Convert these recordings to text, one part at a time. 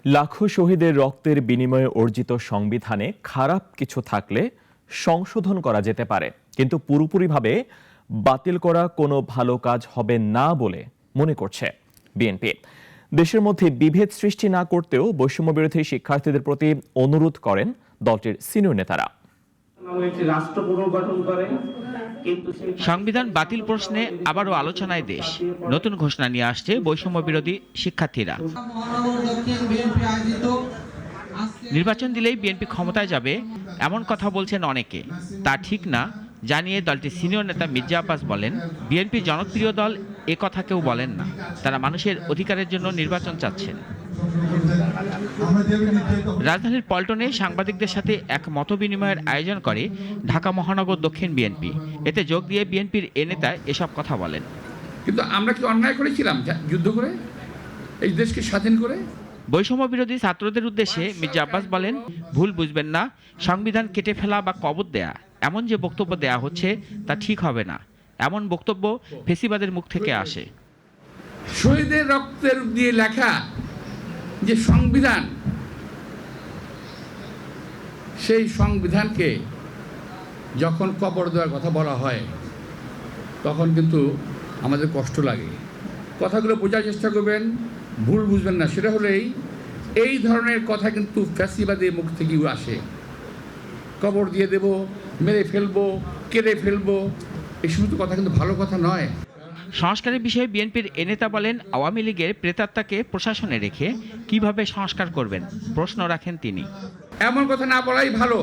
লাখো শহীদের রক্তের বিনিময়ে অর্জিত সংবিধানে খারাপ কিছু থাকলে সংশোধন করা যেতে পারে, কিন্তু পুরোপুরিভাবে বাতিল করা কোনো ভালো কাজ হবে না বলে মনে করছে বিএনপি। দেশের মধ্যে বিভেদ সৃষ্টি না করতেও বৈষম্যবিরোধী শিক্ষার্থীদের প্রতি অনুরোধ করেন দলটির সিনিয়র নেতারা। সংবিধান বাতিল প্রশ্নে আবারও আলোচনায় দেশ। নতুন ঘোষণা নিয়ে আসছে বৈষম্য বিরোধী শিক্ষার্থীরা। নির্বাচন দিলেই বিএনপি ক্ষমতায় যাবে এমন কথা বলছেন অনেকে, তা ঠিক না জানিয়ে দলটির সিনিয়র নেতা মির্জা আব্বাস বলেন, বিএনপি জনপ্রিয় দল এ কথা কেউ বলেন না, তারা মানুষের অধিকারের জন্য নির্বাচন চাচ্ছেন। রাজধানীর পল্টনে সাংবাদিকদের সাথে এক মতবিনিময়ের আয়োজন করে ঢাকা মহানগর দক্ষিণ বিএনপি। এতে যোগ দিয়ে বিএনপির এ নেতা এসব কথা বলেন। কিন্তু আমরা কি অন্যায় করেছিলাম যুদ্ধ করে এই দেশকে স্বাধীন করে? বৈষম্য বিরোধী ছাত্রদের উদ্দেশ্যে মির্জা আব্বাস বলেন, ভুল বুঝবেন না, সংবিধান কেটে ফেলা বা কবর দেয়া এমন যে বক্তব্য দেয়া হচ্ছে তা ঠিক হবে না। এমন বক্তব্য ফেসিবাদের মুখ থেকে আসে। শহীদের রক্তের দিয়ে লেখা যে সংবিধান, সেই সংবিধানকে যখন কবর দেওয়ার কথা বলা হয় তখন কিন্তু আমাদের কষ্ট লাগে। কথাগুলো বোঝার চেষ্টা করবেন, ভুল বুঝবেন না। সেটা হলেই এই ধরনের কথা কিন্তু ফ্যাসিবাদের মুখ থেকেও আসে। কবর দিয়ে দেব, মেরে ফেলবো, কেড়ে ফেলবো, এই সমস্ত কথা কিন্তু ভালো কথা নয়। সংস্কারের বিষয়ে বিএনপির এ নেতা বলেন, আওয়ামী লীগের প্রেতাত্মাকে প্রশাসনে রেখে কিভাবে সংস্কার করবেন প্রশ্ন রাখেন তিনি। এমন কথা না বলাই ভালো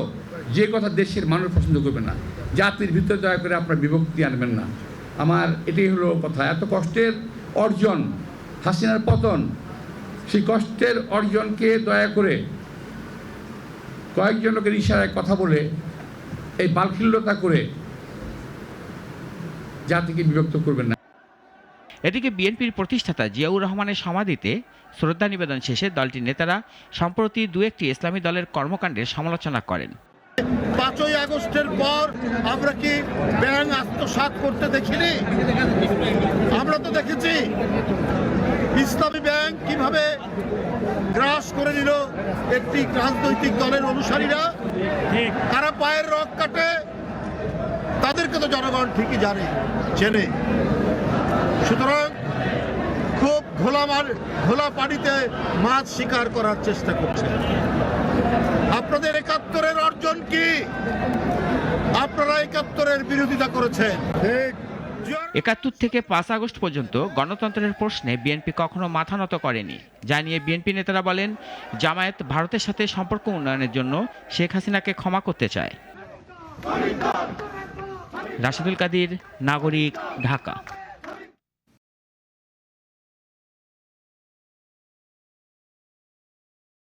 যে কথা দেশের মানুষ পছন্দ করবে না। জাতির ভিতরে দয়া করে আপনার বিভক্তি আনবেন না। আমার এটাই হলো কথা। এত কষ্টের অর্জন, হাসিনার পতন, সেই কষ্টের অর্জনকে দয়া করে কয়েকজন লোকের ইশারায় কথা বলে এই বালখিল্যতা করে জাতিকে বিভক্ত করবেন না। এদিকে বিএনপির প্রতিষ্ঠাতা জিয়াউর রহমানের সমাধিতে শ্রদ্ধা নিবেদন শেষে দলটির নেতারা সম্প্রতি দু একটি ইসলামী দলের কর্মকাণ্ডের সমালোচনা করেন। 5ই আগস্টের পর আমরা কি ব্যাং আত্মসাৎ করতে দেখিনি? আমরা তো দেখেছি ইসলামী ব্যাংক কিভাবে গ্রাস করে নিল একটি রাজনৈতিক দলের অনুসারীরা। তারা পায়ের রগ কাটে, তাদেরকে তো জনগণ ঠিকই চেনে। সুতরাং খুব ঘোলা পানিতে মাছ শিকার করার চেষ্টা করছে। আপনাদের 71-এর অর্জন কি? আপনারা 71-এর বিরোধিতা করেছেন। 71 থেকে 5 আগস্ট পর্যন্ত গণতন্ত্রের প্রশ্নে বিএনপি কখনো মাথা নত করেনি জানিয়ে বিএনপি নেতারা বলেন, জামায়াত ভারতের সাথে সম্পর্ক উন্নয়নের জন্য শেখ হাসিনাকে ক্ষমা করতে চায়। রাশিদুল কাদির, নাগরিক, ঢাকা।